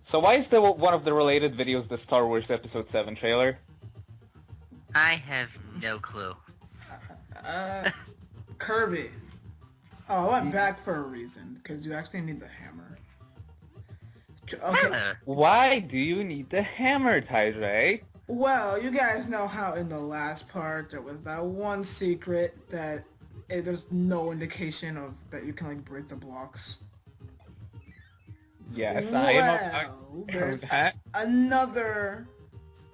So why is the one of the related videos the Star Wars Episode 7 trailer? I have no clue. Kirby. Oh, I went back for a reason, because you actually need the hammer. Okay. Why do you need the hammer, Tydre? Well, you guys know how in the last part there was that one secret that there's no indication of that you can like break the blocks. Yes, well, I am there's that. Another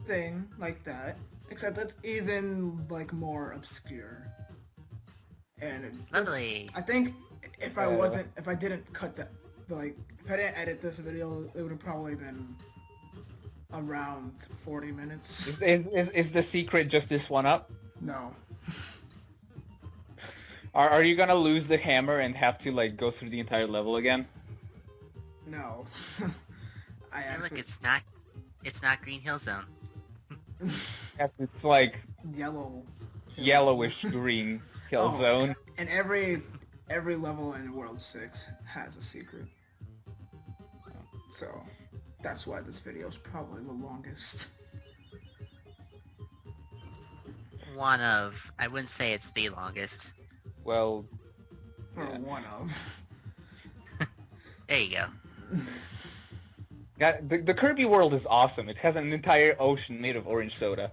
thing like that, except that's even like more obscure. And Lovely. I think if I didn't cut that, like if I didn't edit this video, it would have probably been around 40 minutes. Is the secret just this one up? No. Are you gonna lose the hammer and have to like go through the entire level again? No. Look, it's not Green Hill Zone. Yes, it's like Yellow. yellowish green kill zone. And every level in World 6 has a secret. So that's why this video is probably the longest. One of. I wouldn't say it's the longest. Well, Or yeah. one of. There you go. Yeah, the Kirby world is awesome. It has an entire ocean made of orange soda.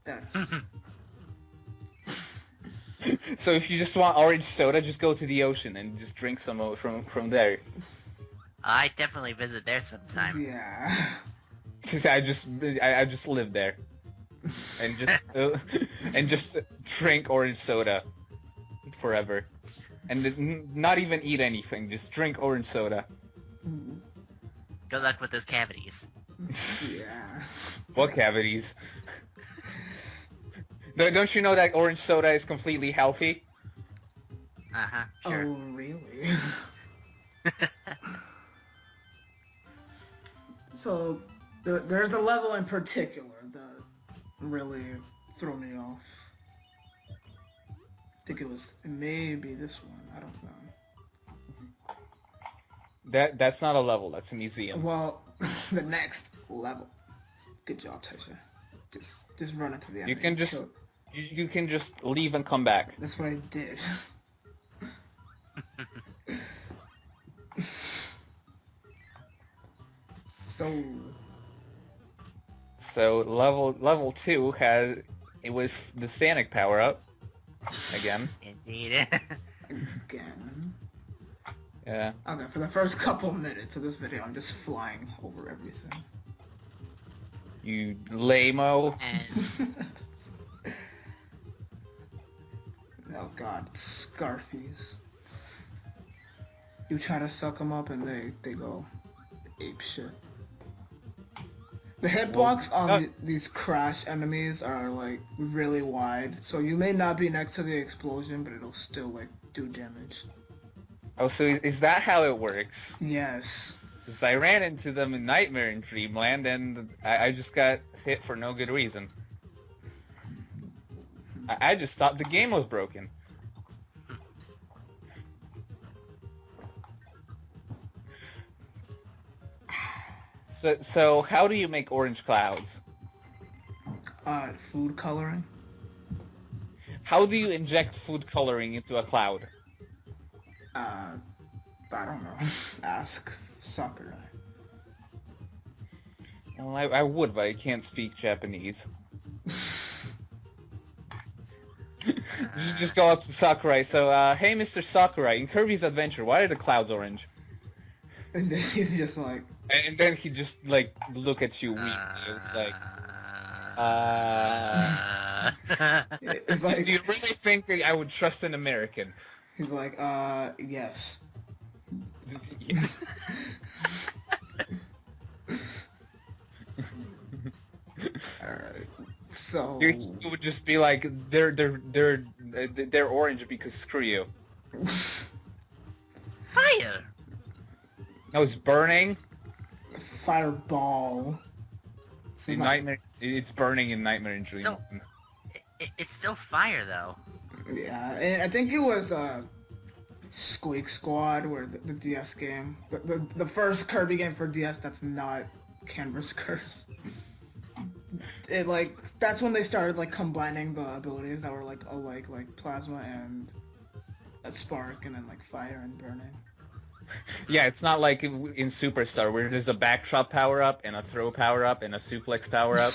That's... So if you just want orange soda, just go to the ocean and just drink some from there. I definitely visit there sometime. Yeah. I just live there, and just drink orange soda forever, and not even eat anything. Just drink orange soda. Good luck with those cavities. Yeah. What cavities? Don't you know that orange soda is completely healthy? Uh-huh, sure. Oh, really? So, there's a level in particular that really threw me off. I think it may be this one, I don't know. That's not a level, that's a museum. Well, the next level. Good job, Tasha. Just run into the enemy. You can just leave and come back. That's what I did. So level 2 it was the Sonic power up again. Indeed. Again. Yeah. Okay, for the first couple minutes of this video, I'm just flying over everything. You lame-o. And Oh god, Scarfies. You try to suck them up and they go ape shit. The hitbox on these crash enemies are like really wide, so you may not be next to the explosion, but it'll still like do damage. Oh, so is that how it works? Yes. Because I ran into them in Nightmare in Dreamland, and I just got hit for no good reason. I just thought the game was broken. So how do you make orange clouds? Food coloring. How do you inject food coloring into a cloud? I don't know. Ask Sakurai. Well, I would, but I can't speak Japanese. just go up to Sakurai. So, hey, Mr. Sakurai, in Kirby's Adventure, why are the clouds orange? And then he's just like... And then he just, like, look at you weak. It's like... It's like... Do you really think that I would trust an American? He's like, yes. Yeah. Alright. So... You would just be like, they're orange because screw you. fire! No, it's burning. Fireball. In Nightmare, it's burning in Nightmare in Dream. It's still fire, though. Yeah, and I think it was Squeak Squad, where the DS game, the first Kirby game for DS that's not Canvas Curse. It like that's when they started like combining the abilities that were like alike, like plasma and a spark, and then like fire and burning. Yeah, it's not like in Superstar where there's a backdrop power up and a throw power up and a suplex power up,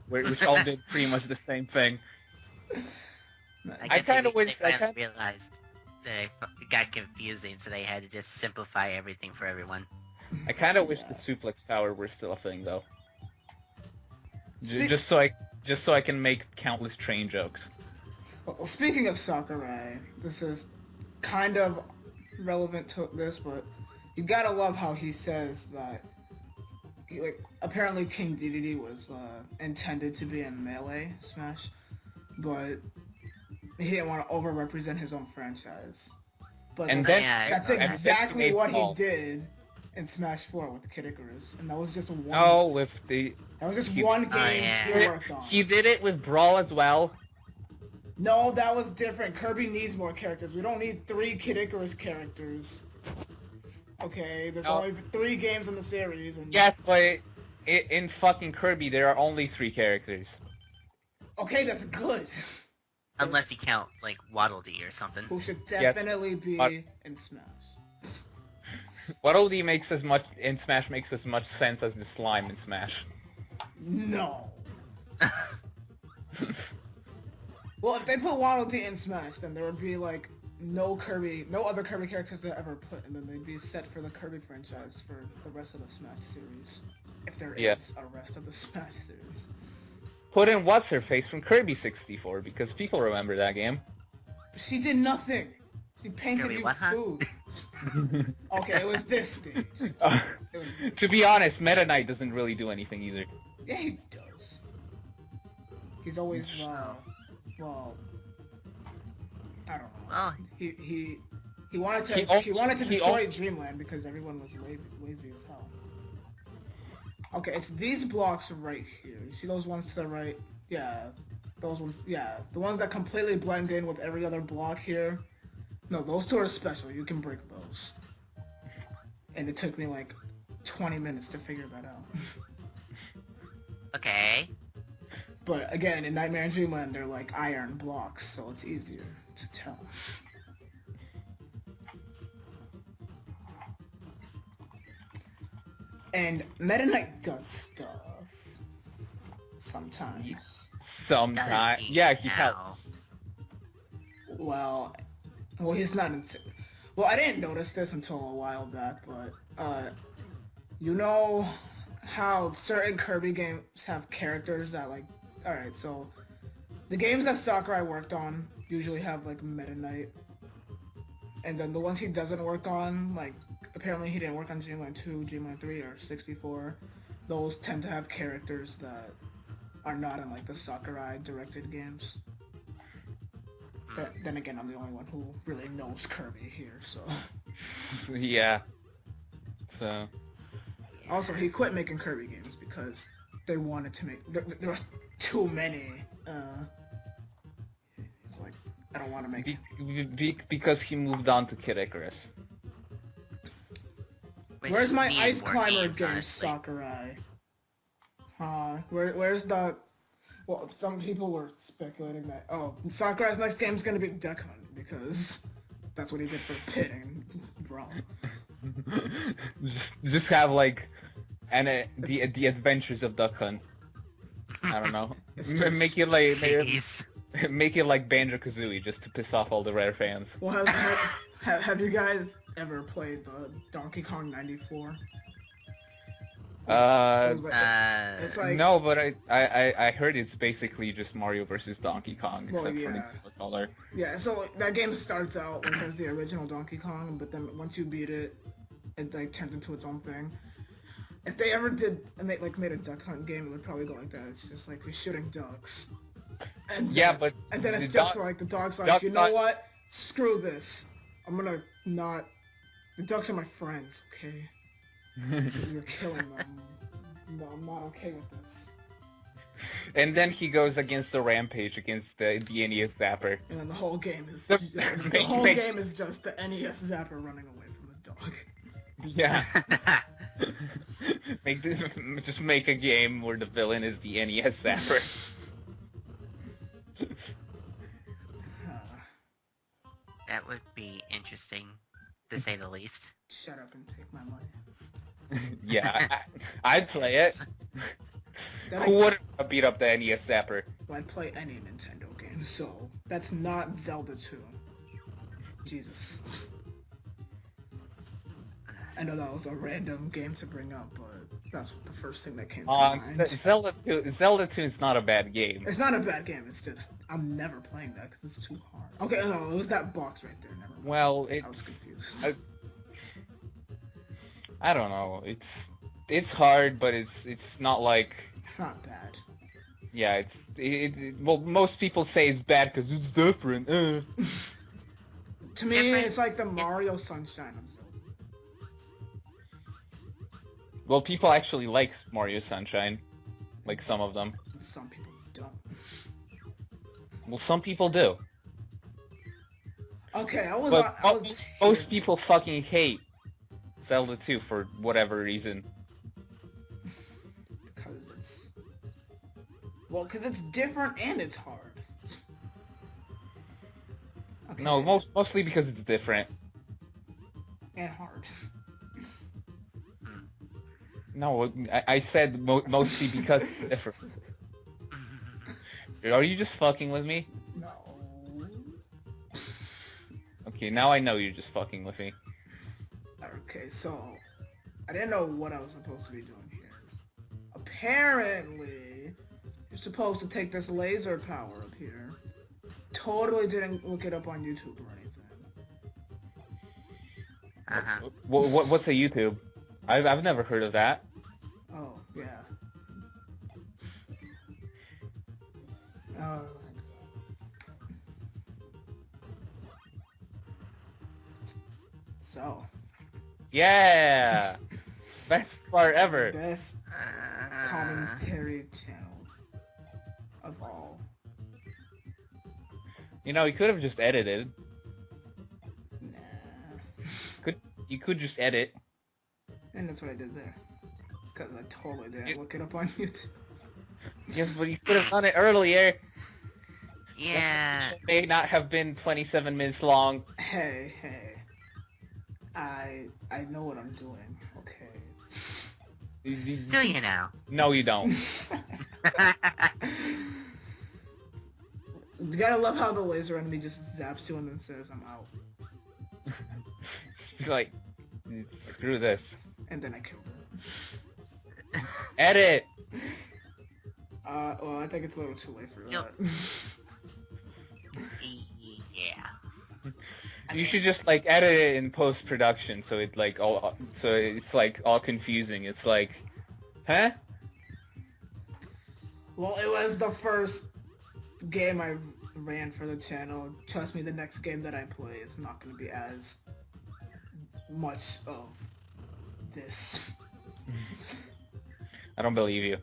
which all did pretty much the same thing. I kinda wish- they finally realized they got confusing, so they had to just simplify everything for everyone. I kind of wish the suplex power were still a thing though. Speak- Just so I can make countless train jokes. Well, speaking of Sakurai, this is kind of relevant to this, but you gotta love how he says that apparently King DDD was intended to be in Melee Smash, but he didn't want to over-represent his own franchise. But And that's then exactly what he Paul. did in Smash 4 with Kid Icarus, and that was just one. No, with the That was just he- one game yeah. he worked on. he did it with Brawl as well. No, that was different. Kirby needs more characters. We don't need 3 Kid Icarus characters. Okay, there's No. only 3 games in the series, and Yes, but in fucking Kirby there are only 3 characters. okay, that's good. Unless you count, like, Waddle Dee or something. Who should Yes, definitely be but- in Smash. Waddle Dee makes as much in Smash makes as much sense as the slime in Smash. No. Well, if they put Waddle Dee in Smash, then there would be like no other Kirby characters to ever put, and then they'd be set for the Kirby franchise for the rest of the Smash series. If there is Yeah. a rest of the Smash series. Put in what's her face from Kirby 64 because people remember that game. She did nothing. She painted Kirby, you what, huh? food. Okay, it was this stage. It was, To be honest, Meta Knight doesn't really do anything either. yeah, he does. He's always well, I don't know. Well, He wanted to He destroy only- Dreamland because everyone was lazy as hell. Okay, it's these blocks right here. You see those ones to the right? Yeah, those ones. Yeah, the ones that completely blend in with every other block here. No, those 2 are special. You can break those. And it took me like 20 minutes to figure that out. okay. But again, in Nightmare and Dreamland, they're like iron blocks, so it's easier to tell. And Meta Knight does stuff. Sometimes. Sometimes, Does he yeah, he now? helps. Well, he's not into... Well, I didn't notice this until a while back, but, you know how certain Kirby games have characters that, like... Alright, so... The games that Sakurai worked on usually have, like, Meta Knight. And then the ones he doesn't work on, like, apparently he didn't work on Dreamland 2, Dreamland 3, or 64. Those tend to have characters that are not in, like, the Sakurai-directed games. But then again, I'm the only one who really knows Kirby here, so... Yeah. So... Also, he quit making Kirby games because they wanted to make... There was too many. It's like, I don't want to make... Because he moved on to Kid Icarus. Which Where's my need Ice more Climber games, game, honestly. Sakurai? Where's the... Well, some people were speculating that, oh, Sakurai's next game is going to be Duck Hunt, because that's what he did for Pit and Brawl. just have like, the Adventures of Duck Hunt. I don't know. It's just- Make it like Jeez. make it like Banjo-Kazooie just to piss off all the rare fans. Well, have you guys ever played the Donkey Kong 94? It was like- it's like... No, but I heard it's basically just Mario versus Donkey Kong, Well, except for the yeah. color. Yeah, so that game starts out like as the original Donkey Kong, but then once you beat it, it like turns into its own thing. If they ever did made a Duck Hunt game, it would probably go like that. It's just like you're shooting ducks. And Yeah, then, but and then it's the just duck- like the dog's like, Duck you know Hunt- what? Screw this. I'm gonna not. The ducks are my friends, okay? You're killing them. No, I'm not okay with this. And then he goes against the rampage against the NES Zapper. And then the whole game is The- the whole game is just the NES Zapper running away from the dog. Yeah. Just make a game where the villain is the NES Zapper. That would be interesting, to say the least. Shut up and take my money. Yeah, I'd play it. Then Who would beat up the NES Zapper? I'd play any Nintendo game, so that's not Zelda 2. Jesus. I know that was a random game to bring up, but that's the first thing that came to mind. Zelda 2 is not a bad game. It's not a bad game, it's just, I'm never playing that because it's too hard. Okay, no, it was that box right there, never mind. Well, I was confused. I don't know. It's hard, but it's not like. It's not bad. Yeah, well, most people say it's bad because it's different. To me, Different- it's like the Mario Sunshine of Zelda. Well, people actually like Mario Sunshine, like some of them. Some people don't. Well, some people do. Okay, I But was most people fucking hate Zelda 2 for whatever reason. because it's different and it's hard. Okay. No, mostly because it's different. And hard. No, I said mostly because it's different. Are you just fucking with me? No. Okay, now I know you're just fucking with me. Okay, so I didn't know what I was supposed to be doing here. Apparently, you're supposed to take this laser power up here. Totally didn't look it up on YouTube or anything. Uh-huh. What's a YouTube? I've never heard of that. Oh, yeah. Oh, so, Yeah! Best part ever. best commentary channel of all. You know, you could have just edited. Nah. You could just edit. And that's what I did there. Because I totally didn't look it up on YouTube. Yes, but you could have done it earlier. Yeah. It may not have been 27 minutes long. Hey. I know what I'm doing, okay? Do you now? No, you don't. You gotta love how the laser enemy just zaps you and then says, I'm out. It's like, screw this. And then I killed it. Edit! Well, I think it's a little too late for Yep. that. Yeah. You should just like edit it in post-production so it's like all confusing. It's like, huh? Well, it was the first game I ran for the channel. Trust me, the next game that I play is not going to be as much of this. I don't believe you.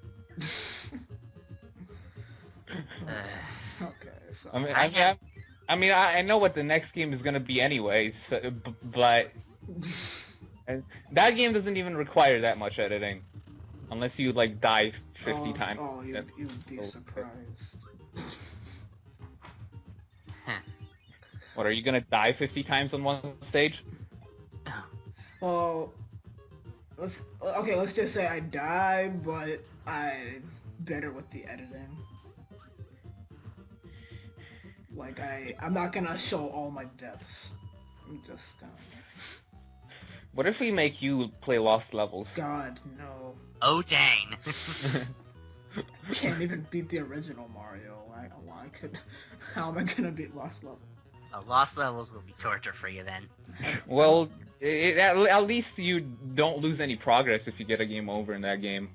Okay, so... I know what the next game is gonna be anyway, so, but that game doesn't even require that much editing, unless you like die 50 times. Oh, you'd be surprised. What, are you gonna die 50 times on one stage? Well, let's just say I die, but I'm better with the editing. Like, I'm not gonna show all my deaths. I'm just gonna... What if we make you play Lost Levels? God, no. Oh dang. I can't even beat the original Mario. How am I gonna beat Lost Level? Lost levels will be torture for you then. Well, at least you don't lose any progress if you get a game over in that game.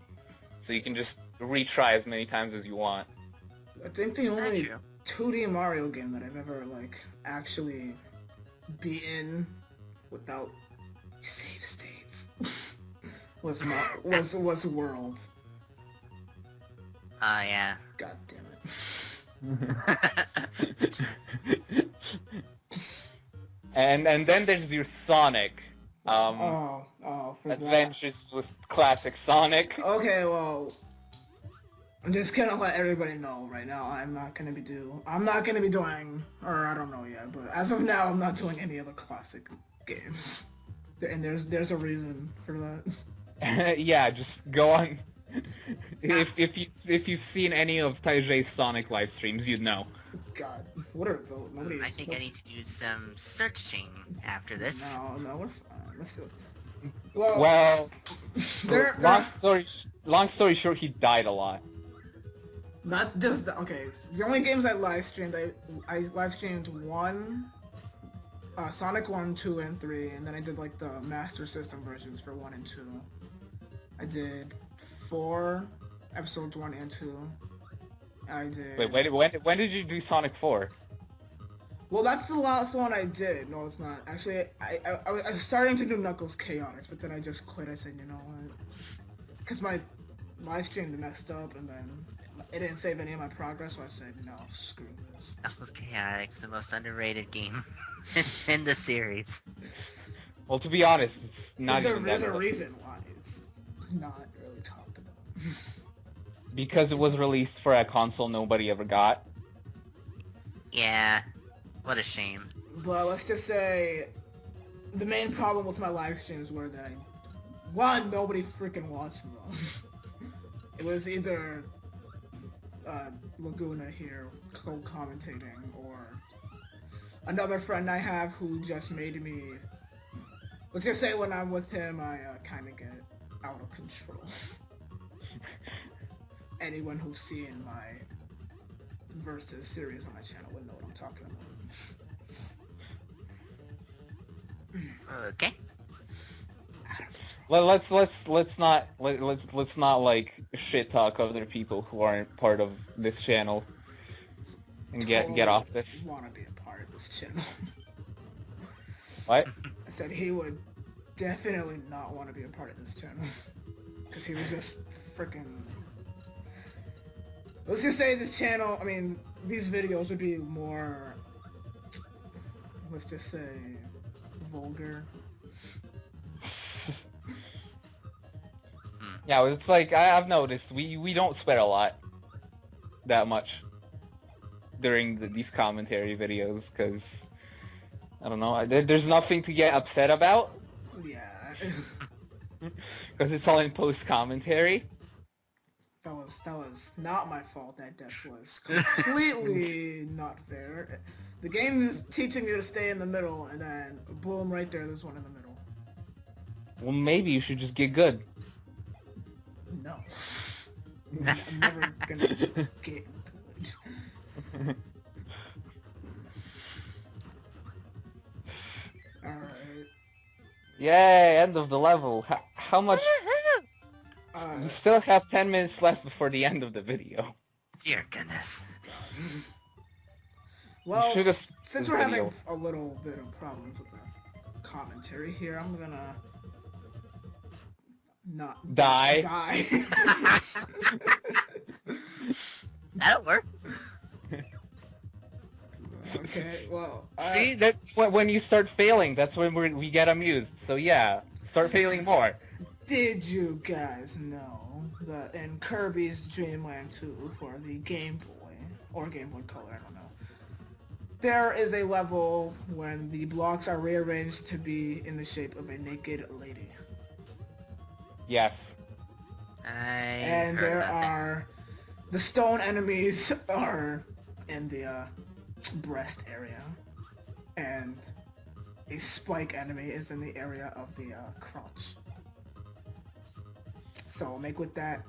So you can just retry as many times as you want. I think the only True. 2D Mario game that I've ever, like, actually beaten without save states was World. Oh, yeah. God damn it. And then there's your Sonic. Oh, for that. Adventures with classic Sonic. Okay, well, I'm just gonna let everybody know right now. I'm not gonna be doing, or I don't know yet, but as of now, I'm not doing any of the classic games. And there's a reason for that. Yeah, just go on. If you've seen any of Taijay's Sonic live streams, you'd know. God, what are those? Nobody. I think I need to do some searching after this. No, we're fine. Let's do it. Well, there- long story short, he died a lot. Not just the, okay. The only games I live streamed, I live streamed one, Sonic 1, 2, and 3, and then I did like the Master System versions for 1 and 2. I did 4 episodes 1 and 2. I did. Wait, when did you do Sonic 4? Well, that's the last one I did. No, it's not. Actually, I was starting to do Knuckles Chaotix, but then I just quit. I said, you know what? Because my live stream messed up, and then it didn't save any of my progress, so I said, no, screw this. Knuckles Chaotix, the most underrated game in the series. Well, to be honest, it's not even that. There's a reason why it's not really talked about. Because it was released for a console nobody ever got. Yeah, what a shame. But let's just say the main problem with my live streams were that, one, nobody freaking watched them. It was either Laguna here co-commentating, or another friend I have who just made me... Let's just say when I'm with him, I kind of get out of control. Anyone who's seen my Versus series on my channel would know what I'm talking about. Okay. Well, let's not like shit talk other people who aren't part of this channel and get off this. Want to be a part of this channel? What? I said he would definitely not want to be a part of this channel because he would just freaking. Let's just say this channel. I mean, these videos would be more. Let's just say vulgar. Yeah, it's like I've noticed we don't swear a lot, that much, during these commentary videos, because I don't know, there's nothing to get upset about. Yeah. Because it's all in post commentary. That was not my fault. That death was completely not fair. The game is teaching you to stay in the middle, and then boom, right there, there's one in the middle. Well, maybe you should just get good. No. I'm never gonna get good. Alright. Yay, end of the level. How much... We still have 10 minutes left before the end of the video. Dear goodness. Well, Should've since we're having a little bit of problems with the commentary here, I'm gonna not die. That'll work. Okay, well... See, that when you start failing, that's when we get amused. So yeah, start failing more. Did you guys know that in Kirby's Dream Land 2 for the Game Boy, or Game Boy Color, I don't know, there is a level when the blocks are rearranged to be in the shape of a naked lady. Yes. And there are... The stone enemies are in the breast area, and a spike enemy is in the area of the crotch. So make with that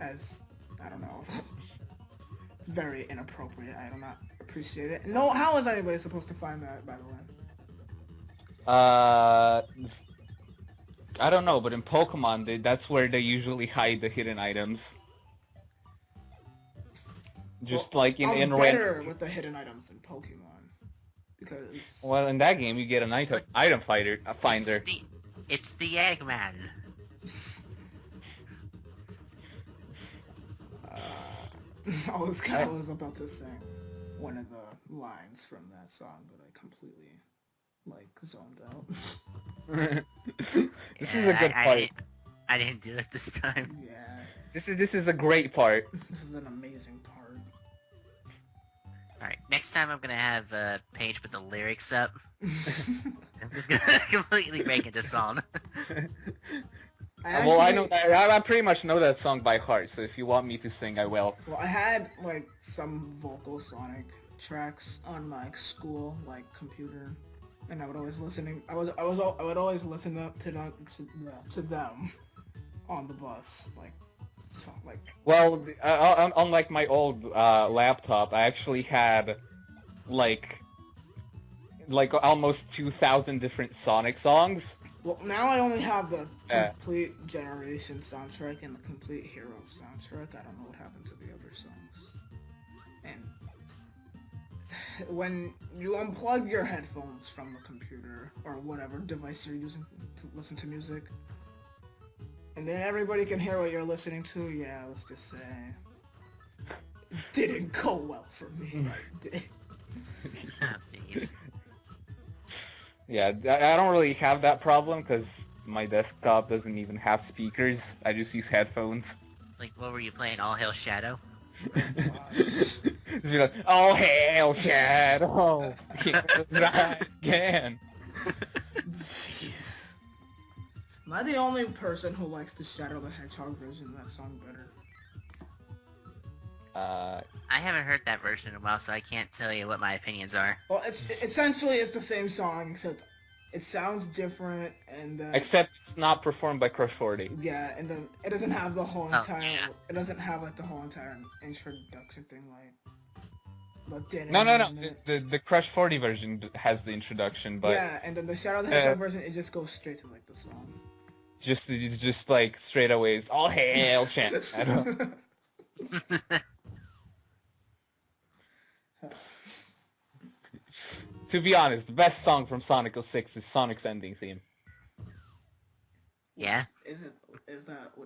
as, I don't know, it's very inappropriate. I do not appreciate it. No, how is anybody supposed to find that, by the way? I don't know, but in Pokemon, that's where they usually hide the hidden items. Just Well, like in I'm Red. better with the hidden items in Pokemon, because... Well, in that game, you get an item finder. It's the Eggman. I was about to sing one of the lines from that song, but I completely like zoned out. This is a good part. I didn't do it this time. Yeah, This is a great part. this is an amazing part. Alright, next time I'm gonna have a page with the lyrics up. I'm just gonna completely break into song. I know that. I pretty much know that song by heart. So if you want me to sing, I will. Well, I had like some vocal Sonic tracks on my school like computer, and I would always I would always listen to them on the bus, like. Well, unlike my old laptop, I actually had like almost 2,000 different Sonic songs. Well, now I only have the complete Generation soundtrack and the complete Hero soundtrack. I don't know what happened to the other songs. And when you unplug your headphones from the computer or whatever device you're using to listen to music, and then everybody can hear what you're listening to, yeah, let's just say, it didn't go well for me. Oh, jeez. Yeah, I don't really have that problem because my desktop doesn't even have speakers. I just use headphones. Like, what were you playing? All Hail Shadow? You know, all hail Shadow! Rise again! Jeez. Am I the only person who likes the Shadow the Hedgehog version of that song better? I haven't heard that version in a while, so I can't tell you what my opinions are. Well, essentially it's the same song, except it sounds different, and except it's not performed by Crush 40. yeah, and then it doesn't have the whole Oh, entire. yeah. It doesn't have like the whole entire introduction thing, like. No. The Crush 40 version has the introduction, but yeah, and then the Shadow the Hedgehog version, it just goes straight to like the song. it's just like straight away, it's all hail Shadow. To be honest, the best song from Sonic 06 is Sonic's ending theme. Yeah?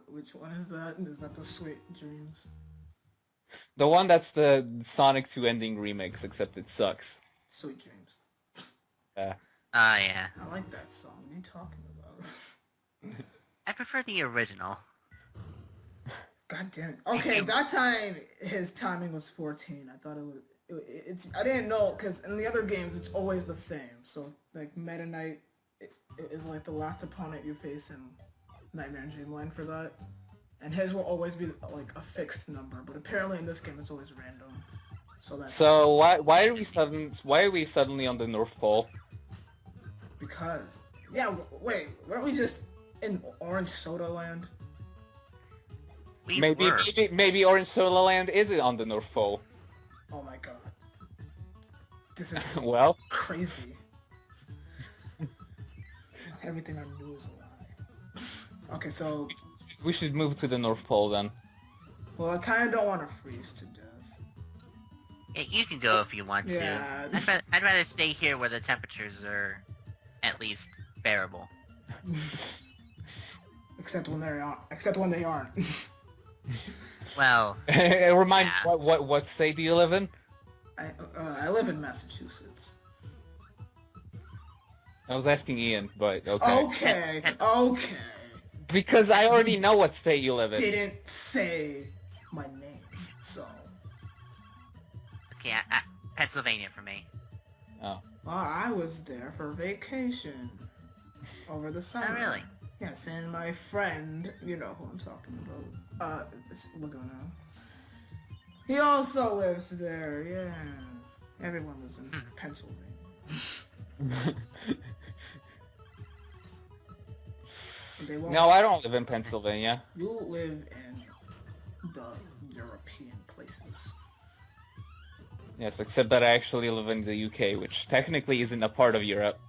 Which one is that? Is that the Sweet Dreams? The one that's the Sonic 2 ending remix, except it sucks. Sweet Dreams. Yeah. Oh, yeah. I like that song. What are you talking about? I prefer the original. God damn it. Okay, that time his timing was 14. I thought it was... I didn't know, because in the other games it's always the same. So, like, Meta Knight is like the last opponent you face in Nightmare and Dreamland for that. And his will always be like a fixed number, but apparently in this game it's always random. So why are we suddenly on the North Pole? Because wait, weren't we just in Orange Soda Land? Maybe Orange Soda Land isn't on the North Pole. Oh my god. This is well, crazy. Everything I knew is a lie. Okay, so we should move to the North Pole then. well, I kind of don't want to freeze to death. Yeah, you can go if you want to. Yeah. I'd rather stay here where the temperatures are at least bearable. Except when they aren't. Well, Remind me, yeah. what state do you live in? I live in Massachusetts. I was asking Ian, but okay. Okay. Because I already know what state you live in. Didn't say my name, so. okay, Pennsylvania for me. Oh. Well, I was there for vacation over the summer. Oh, really? Yes, and my friend, you know who I'm talking about, Laguna. He also lives there, yeah. Everyone lives in Pennsylvania. They won't. No, I don't live in Pennsylvania. You live in the European places. Yes, except that I actually live in the UK, which technically isn't a part of Europe.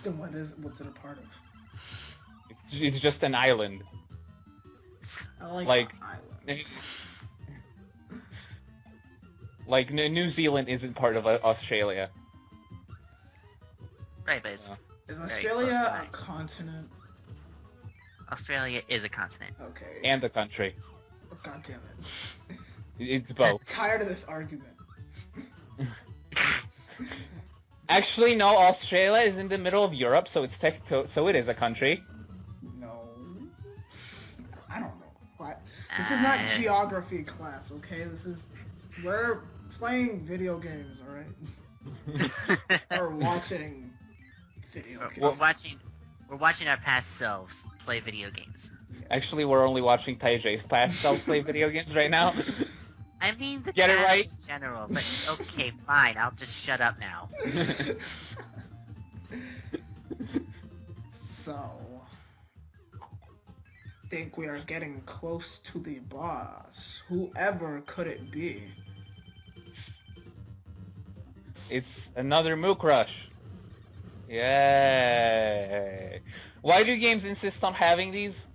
Then what's it a part of? It's just an island. I Like, islands. Like New Zealand isn't part of Australia. Right, but it's Is very Australia close a by. continent? Australia is a continent. Okay. And the country. God damn it. It's both. Tired of this argument. Actually, no. Australia is in the middle of Europe, so it's so it is a country. No. I don't know. What? This is not geography class, okay? We're playing video games, alright? Or watching video games. We're watching our past selves play video games. Actually, we're only watching Taijay's past self play video games right now. I mean the Get it past right? in general, but okay, fine. I'll just shut up now. So, think we are getting close to the boss. Whoever could it be? It's another Mook Rush. Yay! Why do games insist on having these?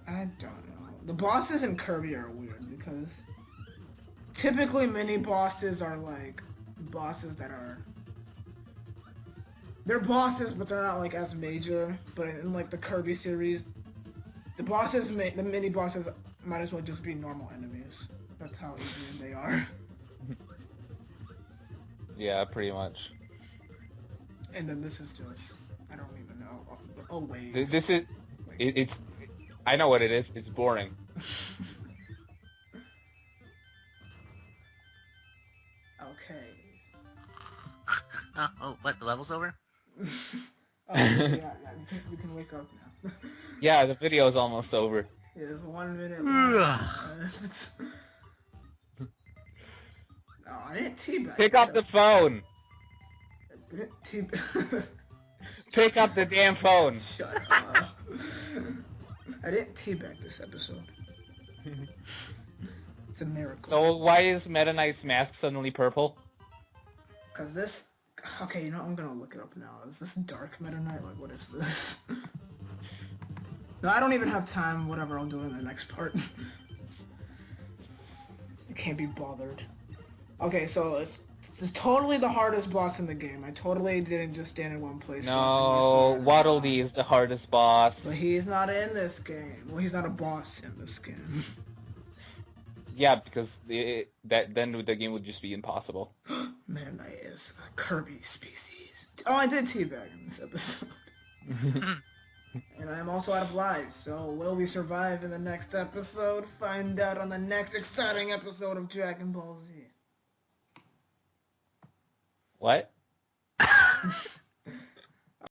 I don't know. The bosses in Kirby are weird because typically mini bosses are like bosses that are... They're bosses, but they're not like as major. But in like the Kirby series, the mini bosses might as well just be normal enemies. That's how easy they are. Yeah, pretty much. And then this is just... I don't even know. Oh wait. This is... It's... I know what it is. It's boring. Okay. Oh, what? The level's over? Oh, yeah, you can wake up now. Yeah, the video's almost over. It is 1 minute left. Oh, I didn't teabag. Pick up the phone! I didn't teabag. Pick up the damn phone! Shut up. I didn't teabag this episode. It's a miracle. So why is Meta Knight's mask suddenly purple? Cause this... Okay, you know, I'm gonna look it up now. Is this Dark Meta Knight? Like, what is this? No, I don't even have time. Whatever, I'll do it in the next part. I can't be bothered. Okay, so this is totally the hardest boss in the game. I totally didn't just stand in one place. No, Waddle Dee is the hardest boss. But he's not in this game. Well, he's not a boss in this game. Yeah, because then the game would just be impossible. Meta Knight is a Kirby species. Oh, I did teabag in this episode. And I'm also out of lives, so will we survive in the next episode? Find out on the next exciting episode of Dragon Ball Z. What?